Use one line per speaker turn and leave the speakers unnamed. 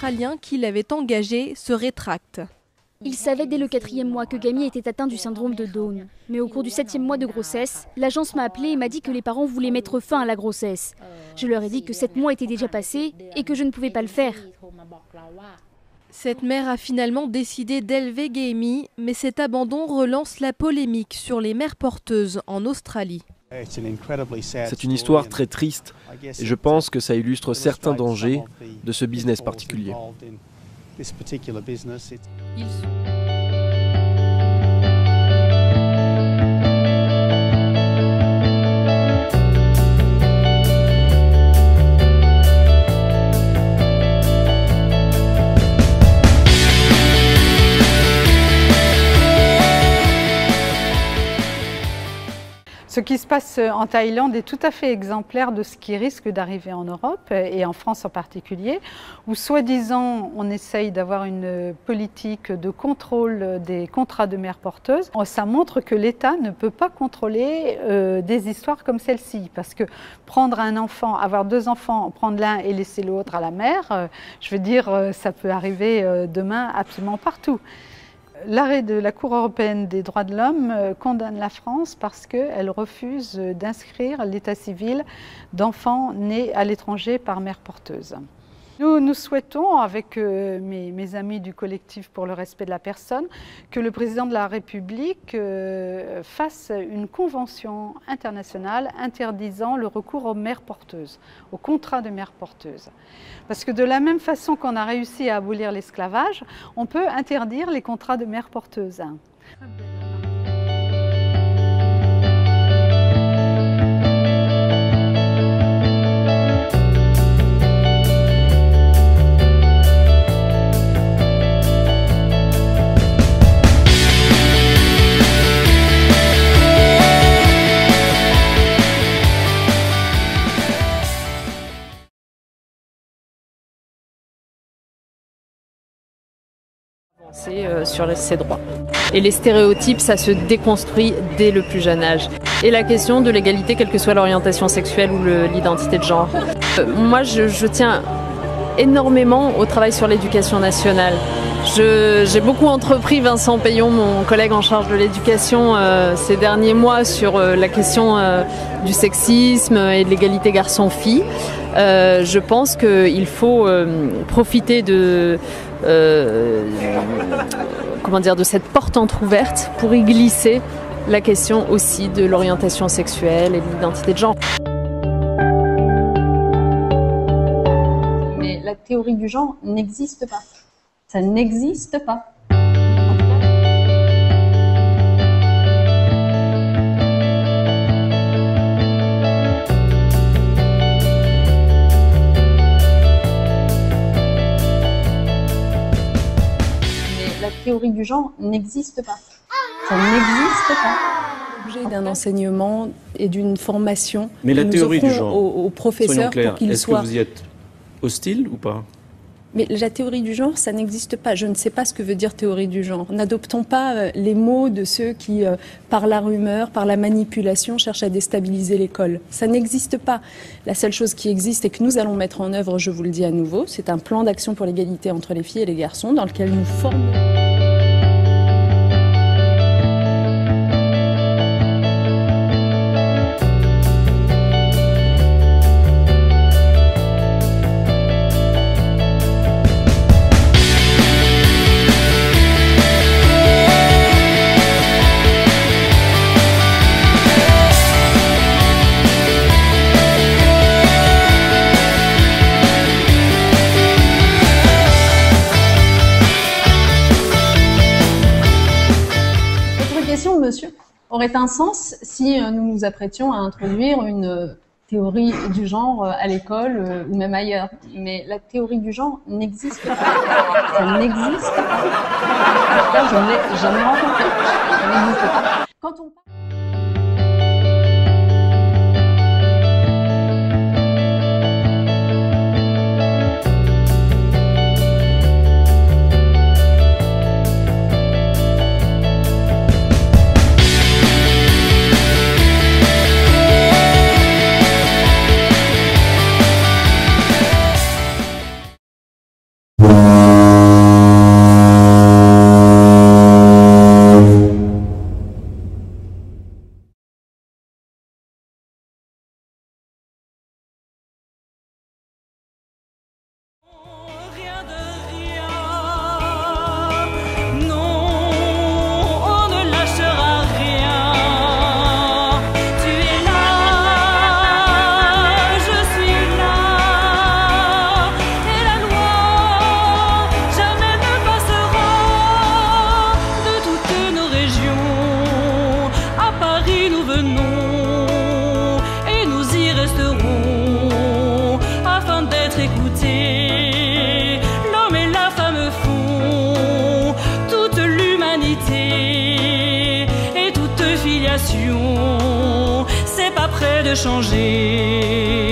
Australiens qui l'avaient engagé se rétractent.
Il savait dès le 4e mois que Camille était atteint du syndrome de Down. Mais au cours du 7e mois de grossesse, l'agence m'a appelé et m'a dit que les parents voulaient mettre fin à la grossesse. Je leur ai dit que 7 mois étaient déjà passés et que je ne pouvais pas le faire.
Cette mère a finalement décidé d'élever Gaemi, mais cet abandon relance la polémique sur les mères porteuses en Australie.
C'est une histoire très triste et je pense que ça illustre certains dangers de ce business particulier.
Ce qui se passe en Thaïlande est tout à fait exemplaire de ce qui risque d'arriver en Europe et en France en particulier, où soi-disant on essaye d'avoir une politique de contrôle des contrats de mères porteuses. Ça montre que l'État ne peut pas contrôler des histoires comme celle-ci, parce que prendre un enfant, avoir 2 enfants, prendre l'un et laisser l'autre à la mère, je veux dire, ça peut arriver demain absolument partout. L'arrêt de la Cour européenne des droits de l'homme condamne la France parce qu'elle refuse d'inscrire l'état civil d'enfants nés à l'étranger par mère porteuse. Nous souhaitons, avec mes amis du collectif pour le respect de la personne, que le président de la République fasse une convention internationale interdisant le recours aux mères porteuses, aux contrats de mères porteuses. Parce que de la même façon qu'on a réussi à abolir l'esclavage, on peut interdire les contrats de mères porteuses.
Sur ces droits. Et les stéréotypes, ça se déconstruit dès le plus jeune âge. Et la question de l'égalité, quelle que soit l'orientation sexuelle ou l'identité de genre. Moi, je tiens énormément au travail sur l'éducation nationale. J'ai beaucoup entrepris, Vincent Payon, mon collègue en charge de l'éducation, ces derniers mois sur la question du sexisme et de l'égalité garçon-fille. Je pense qu'il faut profiter de cette porte entrouverte pour y glisser la question aussi de l'orientation sexuelle et de l'identité de genre.
Mais la théorie du genre n'existe pas. Ça n'existe pas. La théorie du genre n'existe pas. Ça n'existe pas.
L'objet d'un enseignement et d'une formation.
Mais la théorie du genre,
aux professeurs pour qu'ils soient.
Est-ce que vous y êtes hostile ou pas?
Mais la théorie du genre, ça n'existe pas. Je ne sais pas ce que veut dire théorie du genre. N'adoptons pas les mots de ceux qui, par la rumeur, par la manipulation, cherchent à déstabiliser l'école. Ça n'existe pas. La seule chose qui existe et que nous allons mettre en œuvre, je vous le dis à nouveau, c'est un plan d'action pour l'égalité entre les filles et les garçons dans lequel nous formons.
Monsieur, aurait un sens si nous nous apprêtions à introduire une théorie du genre à l'école ou même ailleurs. Mais la théorie du genre n'existe pas. Ça n'existe pas. Là, je ne l'ai jamais rencontrée. Ça n'existe pas. Quand on
Wow. l'éducation, c'est pas près de changer.